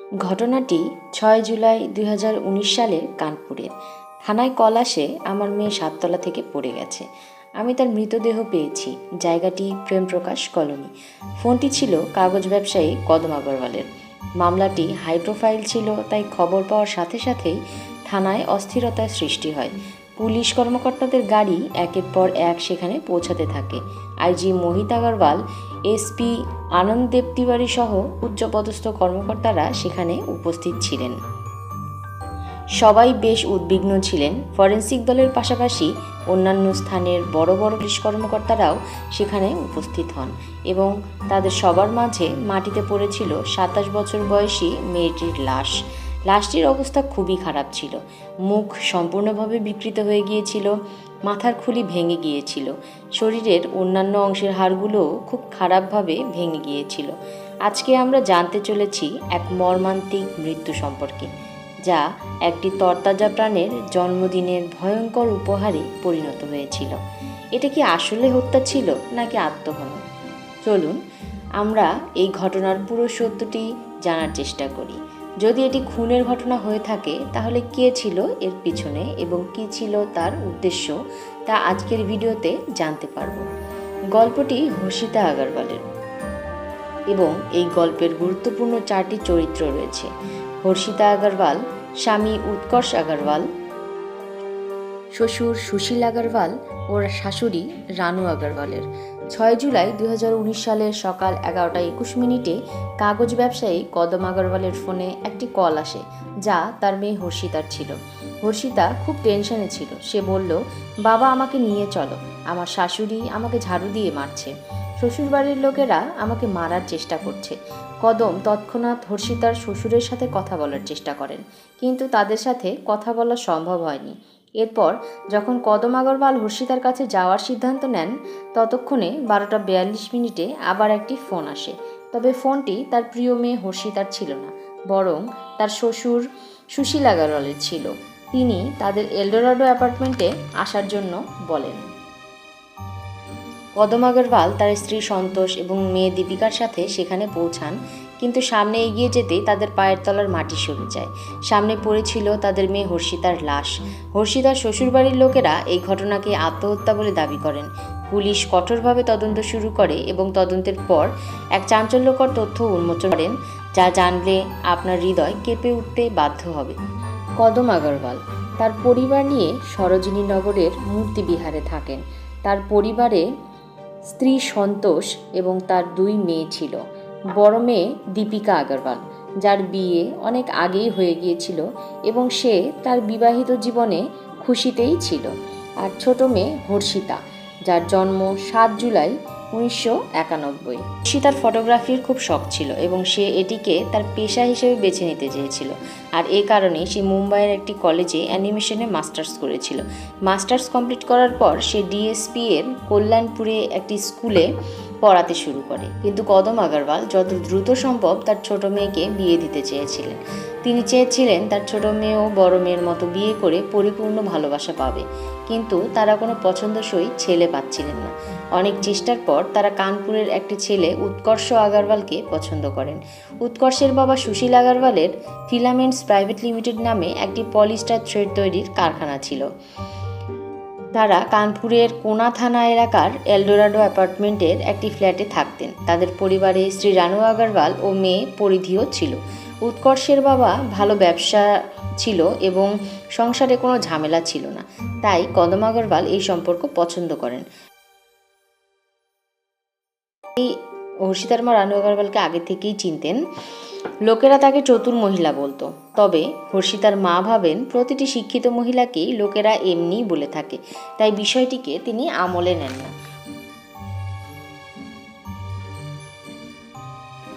ঘটনাটি ৬ জুলাই ২০১৯ সালের কানপুরের। থানায় কল আসে আমার মেয়ে ৭ তলা থেকে পড়ে গেছে। আমি তার মৃতদেহ পেয়েছি। জায়গাটি প্রেমপ্রকাশ কলোনি। ফোনটি ছিল কাগজ ব্যবসায়ী কদম আগরওয়ালের। মামলাটি হাই প্রোফাইল ছিল, তাই খবর পাওয়ার সাথে সাথেই থানায় অস্থিরতার সৃষ্টি হয়। পুলিশ কর্মকর্তাদের গাড়ি একের পর এক সেখানে পৌঁছাতে থাকে। আইজি মোহিত আগরওয়াল, এসপি আনন্দ দেবতিওয়ারি সহ উচ্চপদস্থ কর্মকর্তারা সেখানে উপস্থিত ছিলেন। সবাই বেশ উদ্বিগ্ন ছিলেন। ফরেন্সিক দলের পাশাপাশি অন্যান্য স্থানের বড় বড় পুলিশ কর্মকর্তারাও সেখানে উপস্থিত হন এবং তাদের সবার মাঝে মাটিতে পড়েছিল ২৭ বছর বয়সী মেয়েটির লাশ। লাশটির অবস্থা খুবই খারাপ ছিল। মুখ সম্পূর্ণভাবে বিকৃত হয়ে গিয়েছিল, মাথার খুলি ভেঙে গিয়েছিল, শরীরের অন্যান্য অংশের হাড়গুলোও খুব খারাপভাবে ভেঙে গিয়েছিল। আজকে আমরা জানতে চলেছি এক মর্মান্তিক মৃত্যু সম্পর্কে, যা একটি তরতাজা প্রাণের জন্মদিনের ভয়ঙ্কর উপহারে পরিণত হয়েছিল। এটা কি আসলে হত্যা ছিল নাকি আত্মহনন? চলুন আমরা এই ঘটনার পুরো সত্যটি জানার চেষ্টা করি। যদি এটি খুনের ঘটনা হয়ে থাকে, তাহলে কে ছিল এর পিছনে এবং কী ছিল তার উদ্দেশ্য, তা আজকের ভিডিওতে জানতে পারব। গল্পটি হর্ষিতা আগরওয়ালের এবং এই গল্পের গুরুত্বপূর্ণ 4টি চরিত্র রয়েছে। হর্ষিতা আগরওয়াল, স্বামী উৎকর্ষ আগরওয়াল, শ্বশুর সুশীল আগরওয়াল ও শাশুড়ি রানু আগরওয়ালের। ৬ জুলাই ২০১৯ সালের সকাল 11টা 21 কাগজ ব্যবসায়ী কদম আগরওয়ালের ফোনে একটি কল আসে, যা তার মেয়ে হর্ষিতার ছিল। হর্ষিতা খুব টেনশনে ছিল। সে বলল, বাবা, আমাকে নিয়ে চলো, আমার শাশুড়ি আমাকে ঝাড়ু দিয়ে মারছে, শ্বশুরবাড়ির লোকেরা আমাকে মারার চেষ্টা করছে। কদম তৎক্ষণাৎ হর্ষিতার শ্বশুরের সাথে কথা বলার চেষ্টা করেন, কিন্তু তাদের সাথে কথা বলা সম্ভব হয়নি। এরপর যখন কদম আগরওয়াল হর্ষিতার কাছে যাওয়ার সিদ্ধান্ত নেন, ততক্ষণে 12টা 42 আবার একটি ফোন আসে। তবে ফোনটি তার প্রিয় মেয়ে হর্ষিতার ছিল না, বরং তার শ্বশুর সুশীল আগরওয়ালের ছিল। তিনি তাদের এলডোরাডো অ্যাপার্টমেন্টে আসার জন্য বলেন। কদম আগরওয়াল তার স্ত্রী সন্তোষ এবং মেয়ে দীপিকার সাথে সেখানে পৌঁছান, কিন্তু সামনে এগিয়ে যেতেই তাদের পায়ের তলার মাটি সরে যায়। সামনে পড়েছিল তাদের মেয়ে হর্ষিতার লাশ। হর্ষিতার শ্বশুরবাড়ির লোকেরা এই ঘটনাকে আত্মহত্যা বলে দাবি করেন। পুলিশ কঠোরভাবে তদন্ত শুরু করে এবং তদন্তের পর এক চাঞ্চল্যকর তথ্য উন্মোচন করেন, যা জানলে আপনার হৃদয় কেঁপে উঠতে বাধ্য হবে। কদম আগরওয়াল তার পরিবার নিয়ে সরোজিনী নগরের মূর্তিবিহারে থাকেন। তার পরিবারে স্ত্রী সন্তোষ এবং তার 2 মেয়ে ছিল। বড় মেয়ে দীপিকা আগরওয়াল, যার বিয়ে অনেক আগেই হয়ে গিয়েছিল এবং সে তার বিবাহিত জীবনে খুশিতেই ছিল। আর ছোট মেয়ে হর্ষিতা, যার জন্ম 7 জুলাই 1991। হর্ষিতার ফটোগ্রাফির খুব শখ ছিল এবং সে এটিকে তার পেশা হিসেবে বেছে নিতে চেয়েছিল। আর এই কারণে সে মুম্বাইয়ের একটি কলেজে অ্যানিমেশনে মাস্টার্স করেছিল। মাস্টার্স কমপ্লিট করার পর সে ডিএসপি এর কল্যাণপুরে একটি স্কুলে পড়াতে শুরু করে। কিন্তু কদম আগরওয়াল যত দ্রুত সম্ভব তার ছোট মেয়েকে বিয়ে দিতে চেয়েছিলেন। তিনি চেয়েছিলেন তার ছোট মেয়েও বড় মেয়ের মতো বিয়ে করে পরিপূর্ণ ভালোবাসা পাবে, কিন্তু তারা কোনো পছন্দসই ছেলে পাচ্ছিলেন না। অনেক চেষ্টার পর তারা কানপুরের একটি ছেলে উৎকর্ষ আগরওয়ালকে পছন্দ করেন। উৎকর্ষের বাবা সুশীল আগরওয়ালের ফিলামেন্টস প্রাইভেট লিমিটেড নামে একটি পলিস্টার থ্রেড তৈরির কারখানা ছিল। তারা কানপুরের কোনা থানা এলাকার এলডোরাডো অ্যাপার্টমেন্টের একটি ফ্ল্যাটে থাকতেন। তাদের পরিবারে স্ত্রী রানু আগরওয়াল ও মেয়ে পরিধিও ছিল। উৎকর্ষের বাবা ভালো ব্যবসা ছিল এবং সংসারে কোনো ঝামেলা ছিল না, তাই কদম আগরওয়াল এই সম্পর্ক পছন্দ করেন। এই হর্ষিতার মা রানু আগরওয়ালকে আগে থেকেই চিনতেন। লোকেরা তাকে চতুর মহিলা বলতো, তবে হর্ষিতার মা ভাবেন প্রতিটি শিক্ষিত মহিলাকেই লোকেরা এমনিই বলে থাকে, তাই বিষয়টিকে তিনি আমলে নেন না।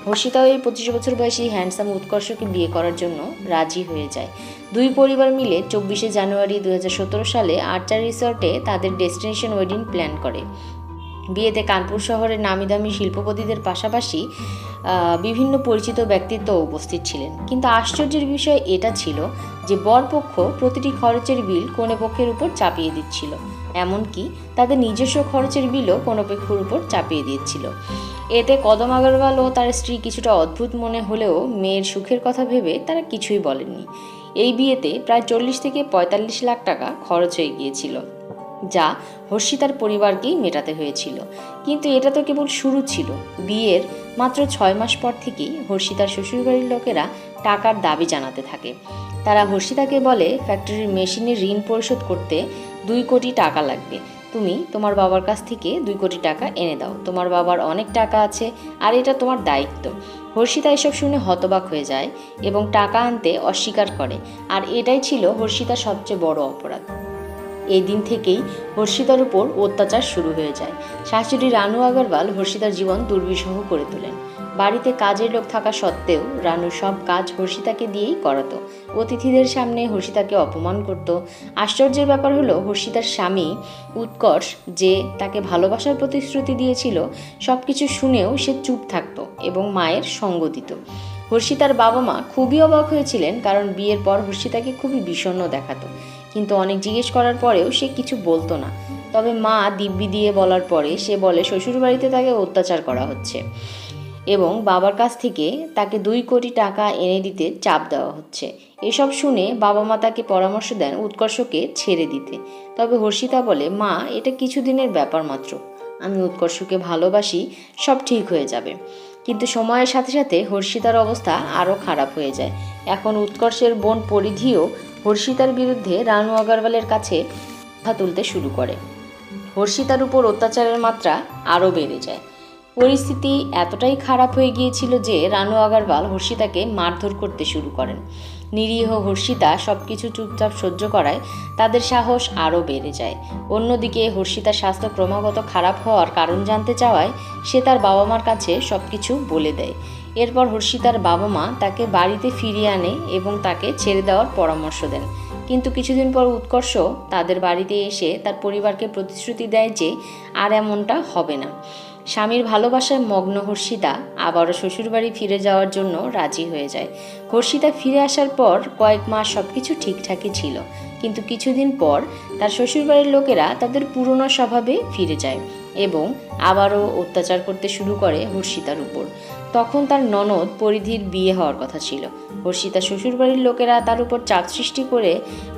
হর্ষিতাও এই 25 বছর বয়সী হ্যান্ডসাম উৎকর্ষকে বিয়ে করার জন্য রাজি হয়ে যায়। 2 পরিবার মিলে 24 জানুয়ারি 2017 সালে আর্চার রিসর্টে তাদের ডেস্টিনেশন ওয়েডিং প্ল্যান করে। বিয়েতে কানপুর শহরের নামিদামি শিল্পপতিদের পাশাপাশি বিভিন্ন পরিচিত ব্যক্তিত্ব উপস্থিত ছিলেন। কিন্তু আশ্চর্যের বিষয় এটা ছিল যে বরপক্ষ প্রতিটি খরচের বিল কনেপক্ষের উপর চাপিয়ে দিচ্ছিল, এমনকি তাদের নিজস্ব খরচের বিলও কনেপক্ষের উপর চাপিয়ে দিচ্ছিল। এতে কদম আগরওয়াল ও তার স্ত্রী কিছুটা অদ্ভুত মনে হলেও মেয়ের সুখের কথা ভেবে তারা কিছুই বলেননি। এই বিয়েতে প্রায় 40 থেকে 45 লাখ টাকা খরচ হয়ে গিয়েছিল, যা হর্ষিতার পরিবারকেই মেটাতে হয়েছিল। কিন্তু এটা তো কেবল শুরু ছিল। বিয়ের মাত্র 6 মাস পর থেকেই হর্ষিতার শ্বশুরবাড়ির লোকেরা টাকার দাবি জানাতে থাকে। তারা হর্ষিতাকে বলে, ফ্যাক্টরির মেশিনের ঋণ পরিশোধ করতে 2 কোটি টাকা লাগবে, তুমি তোমার বাবার কাছ থেকে 2 কোটি টাকা এনে দাও, তোমার বাবার অনেক টাকা আছে আর এটা তোমার দায়িত্ব। হর্ষিতা এসব শুনে হতবাক হয়ে যায় এবং টাকা আনতে অস্বীকার করে, আর এটাই ছিল হর্ষিতার সবচেয়ে বড় অপরাধ। এই দিন থেকেই হর্ষিতার উপর অত্যাচার শুরু হয়ে যায়। শাশুড়ি রানু আগরওয়াল হর্ষিতার জীবন দুর্বিষহ করে তোলেন। বাড়িতে কাজের লোক থাকা সত্ত্বেও রানু সব কাজ হর্ষিতাকে দিয়েই করাতো। অতিথিদের সামনে হর্ষিতাকে অপমান করত। আশ্চর্যের ব্যাপার হলো, হর্ষিতার স্বামী উৎকর্ষ, যে তাকে ভালোবাসার প্রতিশ্রুতি দিয়েছিল, সব কিছু শুনেও সে চুপ থাকতো এবং মায়ের সঙ্গ দিত। হর্ষিতার বাবা মা খুবই অবাক হয়েছিলেন, কারণ বিয়ের পর হর্ষিতাকে খুবই বিষণ্ণ দেখাতো। কিন্তু অনেক জিজ্ঞেস করার পরেও সে কিছু বলতো না। তবে মা দিব্যি দিয়ে বলার পরে সে বলে শ্বশুরবাড়িতে তাকে অত্যাচার করা হচ্ছে এবং বাবার কাছ থেকে তাকে 2 কোটি টাকা এনে দিতে চাপ দেওয়া হচ্ছে। এসব শুনে বাবা মা তাকে পরামর্শ দেন উৎকর্ষকে ছেড়ে দিতে। তবে হর্ষিতা বলে, মা, এটা কিছুদিনের ব্যাপার মাত্র, আমি উৎকর্ষকে ভালোবাসি, সব ঠিক হয়ে যাবে। কিন্তু সময়ের সাথে সাথে হর্ষিতার অবস্থা আরও খারাপ হয়ে যায়। এখন উৎকর্ষের বোন পরিধিও হর্ষিতার বিরুদ্ধে রানু আগরওয়ালের কাছে কথা তুলতে শুরু করে। হর্ষিতার উপর অত্যাচারের মাত্রা আরও বেড়ে যায়। পরিস্থিতি এতটাই খারাপ হয়ে গিয়েছিল যে রানু আগরওয়াল হর্ষিতাকে মারধর করতে শুরু করেন। নিরীহ হর্ষিতা সব কিছু চুপচাপ সহ্য করায় তাদের সাহস আরও বেড়ে যায়। অন্যদিকে হর্ষিতার স্বাস্থ্য ক্রমাগত খারাপ হওয়ার কারণ জানতে চাওয়ায় সে তার বাবা মার কাছে সব কিছু বলে দেয়। এরপর হর্ষিতার বাবা মা তাকে বাড়িতে ফিরিয়ে আনে এবং তাকে ছেড়ে দেওয়ার পরামর্শ দেন। কিন্তু কিছুদিন পর উৎকর্ষ তাদের বাড়িতে এসে তার পরিবারকে প্রতিশ্রুতি দেয় যে আর এমনটা হবে না। স্বামীর ভালোবাসায় মগ্ন হর্ষিতা আবারও শ্বশুরবাড়ি ফিরে যাওয়ার জন্য রাজি হয়ে যায়। হর্ষিতা ফিরে আসার পর কয়েক মাস সব কিছু ঠিকঠাকই ছিল, কিন্তু কিছুদিন পর তার শ্বশুরবাড়ির লোকেরা তাদের পুরনো স্বভাবে ফিরে যায় এবং আবারও অত্যাচার করতে শুরু করে হর্ষিতার উপর। তখন তার ননদ পরিধির বিয়ে হওয়ার কথা ছিল। হর্ষিতা শ্বশুরবাড়ির লোকেরা তার উপর চাপ সৃষ্টি করে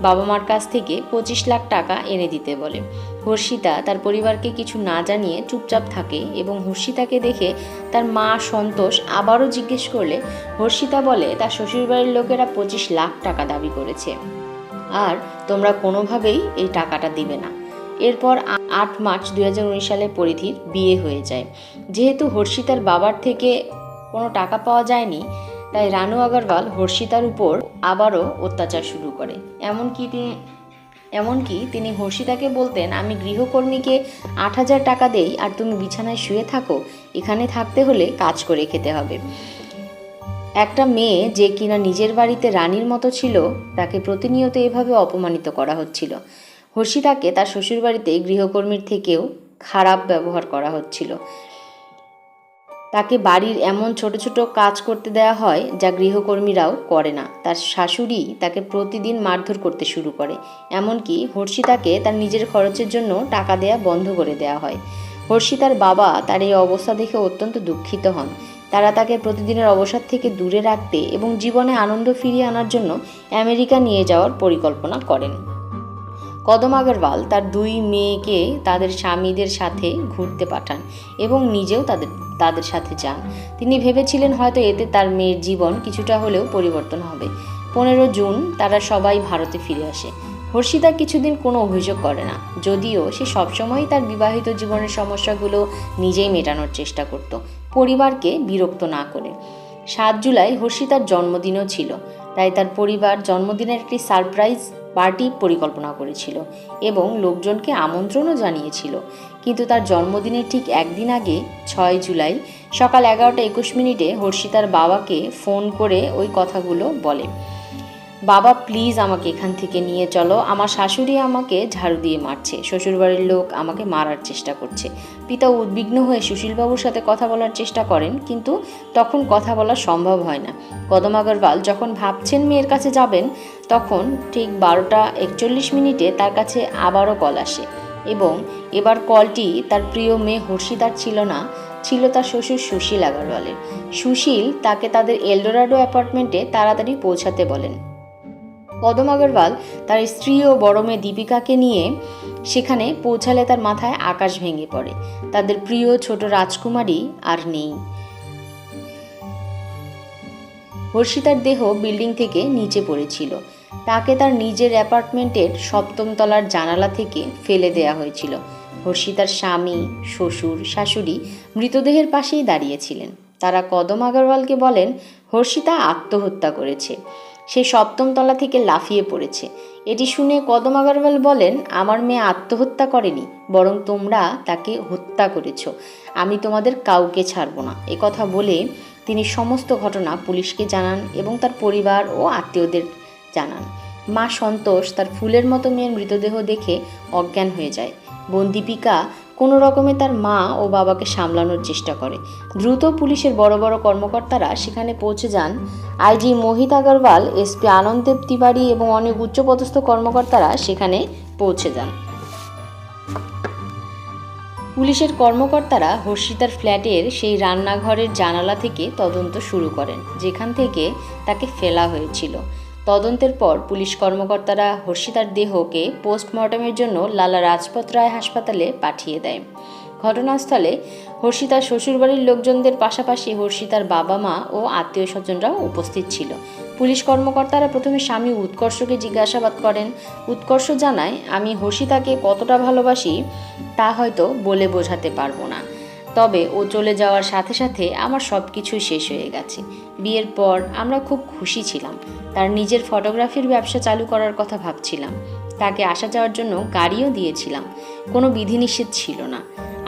বাবা মার কাছ থেকে 25 লাখ টাকা এনে দিতে বলে। হর্ষিতা তার পরিবারকে কিছু না জানিয়ে চুপচাপ থাকে এবং হর্ষিতাকে দেখে তার মা সন্তোষ আবারও জিজ্ঞেস করলে হর্ষিতা বলে তার শ্বশুরবাড়ির লোকেরা 25 লাখ টাকা দাবি করেছে আর তোমরা কোনোভাবেই এই টাকাটা দিবে না। এরপর 8 মার্চ 2019 সালে পরিধির বিয়ে হয়ে যায়। যেহেতু হর্ষিতার বাবার থেকে কোনো টাকা পাওয়া যায়নি, তাই রানু আগরওয়াল হর্ষিতার উপর আবারও অত্যাচার শুরু করে। এমনকি তিনি হর্ষিতাকে বলতেন, আমি গৃহকর্মীকে 8,000 টাকা দেই আর তুমি বিছানায় শুয়ে থাকো, এখানে থাকতে হলে কাজ করে খেতে হবে। একটা মেয়ে যে কিনা নিজের বাড়িতে রানীর মতো ছিল, তাকে প্রতিনিয়ত এভাবে অপমানিত করা হচ্ছিল। হর্ষিতাকে তার শ্বশুরবাড়িতে গৃহকর্মীর থেকেও খারাপ ব্যবহার করা হচ্ছিল। তাকে বাড়ির এমন ছোট ছোট কাজ করতে দেওয়া হয় যা গৃহকর্মীরাও করে না। তার শাশুড়ি তাকে প্রতিদিন মারধর করতে শুরু করে। এমনকি হর্ষিতাকে তার নিজের খরচের জন্য টাকা দেয়া বন্ধ করে দেওয়া হয়। হর্ষিতার বাবা তার এই অবস্থা দেখে অত্যন্ত দুঃখিত হন। তারা তাকে প্রতিদিনের অবসাদ থেকে দূরে রাখতে এবং জীবনে আনন্দ ফিরিয়ে আনার জন্য আমেরিকা নিয়ে যাওয়ার পরিকল্পনা করেন। কদম আগরওয়াল তার 2 মেয়েকে তাদের স্বামীদের সাথে ঘুরতে পাঠান এবং নিজেও তাদের সাথে যান। তিনি ভেবেছিলেন হয়তো এতে তার মেয়ের জীবন কিছুটা হলেও পরিবর্তন হবে। 15 জুন তারা সবাই ভারতে ফিরে আসে। হর্ষিতা কিছুদিন কোনো অভিযোগ করে না, যদিও সে সবসময়ই তার বিবাহিত জীবনের সমস্যাগুলো নিজেই মেটানোর চেষ্টা করত, পরিবারকে বিরক্ত না করে। 7 জুলাই হর্ষিতার জন্মদিনও ছিল, তাই তার পরিবার জন্মদিনের একটি সারপ্রাইজ পার্টি পরিকল্পনা করেছিল এবং লোকজনকে আমন্ত্রণও জানিয়েছিল। কিন্তু তার জন্মদিনের ঠিক একদিন আগে 6 জুলাই সকাল 11:21 হর্ষিতার বাবাকে ফোন করে ওই কথাগুলো বলে, বাবা প্লিজ আমাকে এখান থেকে নিয়ে চলো, আমার শাশুড়ি আমাকে ঝাড়ু দিয়ে মারছে, শ্বশুরবাড়ির লোক আমাকে মারার চেষ্টা করছে। পিতা উদ্বিগ্ন হয়ে সুশীলবাবুর সাথে কথা বলার চেষ্টা করেন, কিন্তু তখন কথা বলা সম্ভব হয় না। কদম আগরওয়াল যখন ভাবছেন মেয়ের কাছে যাবেন, তখন ঠিক 12:41 তার কাছে আবারও কল আসে এবং এবার কলটি তার প্রিয় মেয়ে হর্ষিতার ছিল না, ছিল তার শ্বশুর সুশীল আগরওয়ালের। সুশীল তাকে তাদের এলডোরাডো অ্যাপার্টমেন্টে তাড়াতাড়ি পৌঁছাতে বলেন। কদম আগরওয়াল তার স্ত্রী ও বড় মেয়ে দীপিকাকে নিয়ে সেখানে পৌঁছালে তার মাথায় আকাশ ভেঙে পড়ে। তাদের প্রিয় ছোট রাজকুমারী আর নেই। হর্ষিতার দেহ বিল্ডিং থেকে নিচে পড়েছিল। তাকে তার নিজের অ্যাপার্টমেন্টের 7ম তলার জানালা থেকে ফেলে দেয়া হয়েছিল। হর্ষিতার স্বামী, শ্বশুর, শাশুড়ি মৃতদেহের পাশেই দাঁড়িয়েছিলেন। তারা কদম আগরওয়ালকে বলেন হর্ষিতা আত্মহত্যা করেছে, সে 7ম তলা থেকে লাফিয়ে পড়েছে। এটি শুনে কদম আগরওয়াল বলেন, আমার মেয়ে আত্মহত্যা করেনি, বরং তোমরা তাকে হত্যা করেছ। আমি তোমাদের কাউকে ছাড়ব না। একথা বলে তিনি সমস্ত ঘটনা পুলিশকে জানান এবং তার পরিবার ও আত্মীয়দের জানান। মা সন্তোষ তার ফুলের মতো মেয়ের মৃতদেহ দেখে অজ্ঞান হয়ে যায়। বোন দীপিকা কোনো রকমে তার মা ও বাবাকে সামলানোর চেষ্টা করে। দ্রুত পুলিশের বড় বড় কর্মকর্তারা সেখানে পৌঁছে যান। আইজি মোহিত আগরওয়াল, এসপি আনন্দদেব তিওয়ারি এবং অনেক উচ্চপদস্থ কর্মকর্তারা সেখানে পৌঁছে যান। পুলিশের কর্মকর্তারা হর্ষিতার ফ্ল্যাটের সেই রান্নাঘরের জানালা থেকে তদন্ত শুরু করেন, যেখান থেকে তাকে ফেলা হয়েছিল। তদন্তের পর পুলিশ কর্মকর্তারা হর্ষিতার দেহকে পোস্টমর্টমের জন্য লালা রাজপথ রায় হাসপাতালে পাঠিয়ে দেয়। ঘটনাস্থলে হর্ষিতার শ্বশুরবাড়ির লোকজনদের পাশাপাশি হর্ষিতার বাবা মা ও আত্মীয় স্বজনরাও উপস্থিত ছিল। পুলিশ কর্মকর্তারা প্রথমে স্বামী উৎকর্ষকে জিজ্ঞাসাবাদ করেন। উৎকর্ষ জানায়, আমি হর্ষিতাকে কতটা ভালোবাসি তা হয়তো বলে বোঝাতে পারবো না, তবে ও চলে যাওয়ার সাথে সাথে আমার সব কিছুই শেষ হয়ে গেছে। বিয়ের পর আমরা খুব খুশি ছিলাম। তার নিজের ফটোগ্রাফির ব্যবসা চালু করার কথা ভাবছিলাম। তাকে আসা যাওয়ার জন্য গাড়িও দিয়েছিলাম। কোনো বিধিনিষেধ ছিল না।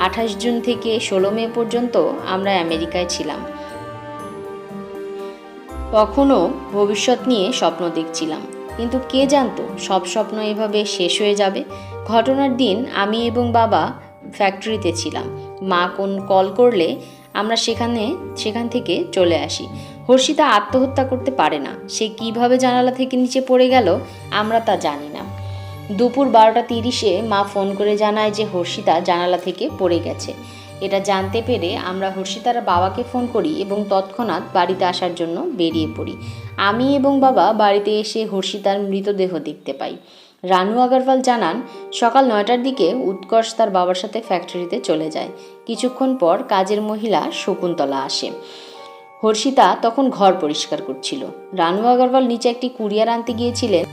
28 জুন থেকে 16 মে পর্যন্ত আমরা আমেরিকায় ছিলাম। তখনও ভবিষ্যৎ নিয়ে স্বপ্ন দেখছিলাম, কিন্তু কে জানতো সব স্বপ্ন এভাবে শেষ হয়ে যাবে। ঘটনার দিন আমি এবং বাবা ফ্যাক্টরিতে ছিলাম। মা কল করলে আমরা সেখান থেকে চলে আসি। হর্ষিতা আত্মহত্যা করতে পারে না। সে কিভাবে জানালা থেকে নিচে পড়ে গেল আমরা তা জানি না। দুপুর 12টা 30-এ মা ফোন করে জানায় যে হর্ষিতা জানালা থেকে পড়ে গেছে। এটা জানতে পেরে আমরা হর্ষিতার বাবাকে ফোন করি এবং তৎক্ষণাৎ বাড়িতে আসার জন্য বেরিয়ে পড়ি। আমি এবং বাবা বাড়িতে এসে হর্ষিতার মৃতদেহ দেখতে পাই। রানু আগরওয়াল জানান, সকাল 9টার দিকে উৎকর্ষ তার বাবার সাথে ফ্যাক্টরিতে চলে যায়। কিছুক্ষণ পর কাজের মহিলা শকুন্তলা আসে। হর্ষিতা তখন ঘর পরিষ্কার করছিল। রানু আগরওয়াল নিচে একটি কুরিয়ার আনতে গিয়েছিলেন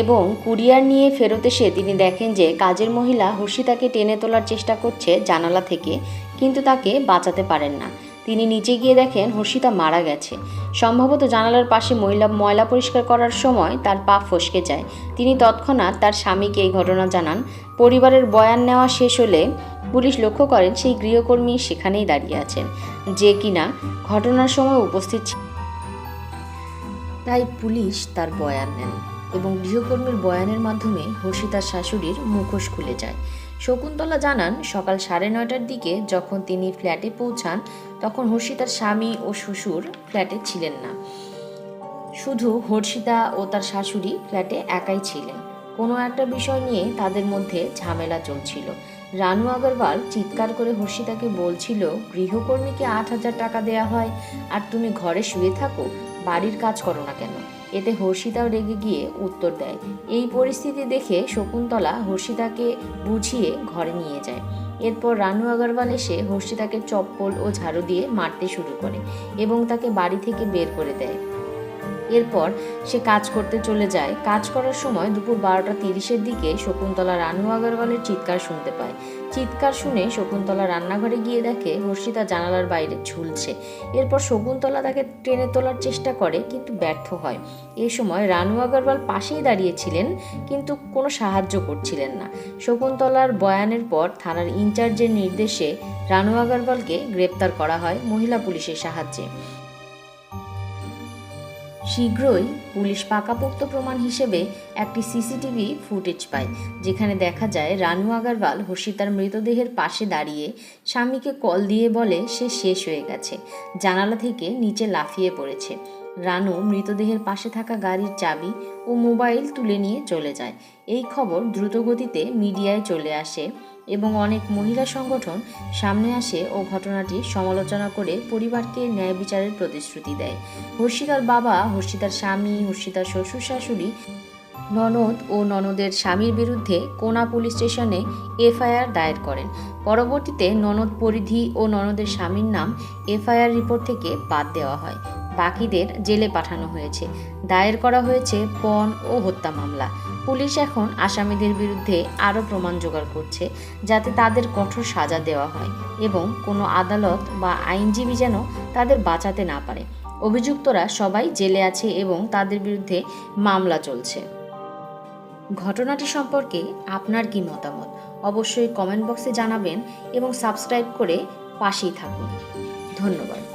এবং কুরিয়ার নিয়ে ফেরত এসে তিনি দেখেন যে কাজের মহিলা হর্ষিতাকে টেনে তোলার চেষ্টা করছে জানালা থেকে, কিন্তু তাকে বাঁচাতে পারেন না। তিনি নিচে গিয়ে দেখেন হর্ষিতা মারা গেছে। সম্ভবত জানালার পাশে ময়লা পরিষ্কার করার সময় তার পা ফসকে যায়। তিনি তৎক্ষণাৎ তার স্বামীকে এই ঘটনা জানান। পরিবারের বয়ান নেওয়া শেষ হলে পুলিশ লক্ষ্য করেন সেই গৃহকর্মী সেখানেই দাঁড়িয়ে আছেন, যে কিনা ঘটনার সময় উপস্থিত ছিল। তাই পুলিশ তার বয়ান নেন এবং গৃহকর্মীর বয়ানের মাধ্যমে হর্ষিতার শাশুড়ির মুখোশ খুলে যায়। শকুন্তলা জানান, সকাল 9:30টার দিকে যখন তিনি ফ্ল্যাটে পৌঁছান তখন হর্ষিতার স্বামী ও শ্বশুর ফ্ল্যাটে ছিলেন না। শুধু হর্ষিতা ও তার শাশুড়ি ফ্ল্যাটে একাই ছিলেন। কোনো একটা বিষয় নিয়ে তাদের মধ্যে ঝামেলা চলছিল। রানু আগরওয়াল চিৎকার করে হর্ষিতাকে বলছিল, গৃহকর্মীকে 8,000 টাকা দেয়া হয় আর তুমি ঘরে শুয়ে থাকো, বাড়ির কাজ করো না কেন? এতে হর্ষিতাও রেগে গিয়ে উত্তর দেয়। এই পরিস্থিতি দেখে শকুন্তলা হর্ষিতাকে বুঝিয়ে ঘরে নিয়ে যায়। এরপর রানু আগরওয়াল এসে হর্ষিতাকে চপ্পল ও ঝাড়ু দিয়ে মারতে শুরু করে এবং তাকে বাড়ি থেকে বের করে দেয়। এরপর সে কাজ করতে চলে যায়। কাজ করার সময় দুপুর 12টা 30-এর দিকে শকুন্তলা রানু আগরওয়ালের চিৎকার শুনতে পায়। চিৎকার শুনে শকুন্তলা রান্নাঘরে গিয়ে দেখে হর্ষিতা জানালার বাইরে ঝুলছে। এরপর শকুন্তলা তাকে টেনে তোলার চেষ্টা করে, কিন্তু ব্যর্থ হয়। এ সময় রানু আগরওয়াল পাশেই দাঁড়িয়েছিলেন, কিন্তু কোনো সাহায্য করছিলেন না। শকুন্তলার বয়ানের পর থানার ইনচার্জের নির্দেশে রানু আগরওয়ালকে গ্রেপ্তার করা হয় মহিলা পুলিশের সাহায্যে। শীঘ্রই পুলিশ পাকাপোক্ত প্রমাণ হিসেবে একটি সিসিটিভি ফুটেজ পায়, যেখানে দেখা যায় রানু আগরওয়াল হর্ষিতার মৃতদেহের পাশে দাঁড়িয়ে স্বামীকে কল দিয়ে বলে সে শেষ হয়ে গেছে, জানালা থেকে নিচে লাফিয়ে পড়েছে। রানু মৃতদেহের পাশে থাকা গাড়ির চাবি ও মোবাইল তুলে নিয়ে চলে যায়। এই খবর দ্রুতগতিতে মিডিয়ায় চলে আসে এবং অনেক মহিলা সংগঠন সামনে আসে ও ঘটনাটির সমালোচনা করে পরিবারকে ন্যায় বিচারের প্রতিশ্রুতি দেয়। হর্ষিতার বাবা, হর্ষিতার স্বামী, হর্ষিতার শ্বশুর শাশুড়ি, ননদ ও ননদের স্বামীর বিরুদ্ধে কোনা পুলিশ স্টেশনে এফআইআর দায়ের করেন। পরবর্তীতে ননদ পরিধি ও ননদের স্বামীর নাম এফআইআর রিপোর্ট থেকে বাদ দেওয়া হয়। বাকিদের জেলে পাঠানো হয়েছে। দায়ের করা হয়েছে পণ ও হত্যা মামলা। পুলিশ এখন আসামিদের বিরুদ্ধে আরও প্রমাণ জোগাড় করছে, যাতে তাদের কঠোর সাজা দেওয়া হয় এবং কোনো আদালত বা আইনজীবী যেন তাদের বাঁচাতে না পারে। অভিযুক্তরা সবাই জেলে আছে এবং তাদের বিরুদ্ধে মামলা চলছে। ঘটনাটি সম্পর্কে আপনার কি মতামত অবশ্যই কমেন্ট বক্সে জানাবেন এবং সাবস্ক্রাইব করে পাশেই থাকুন। ধন্যবাদ।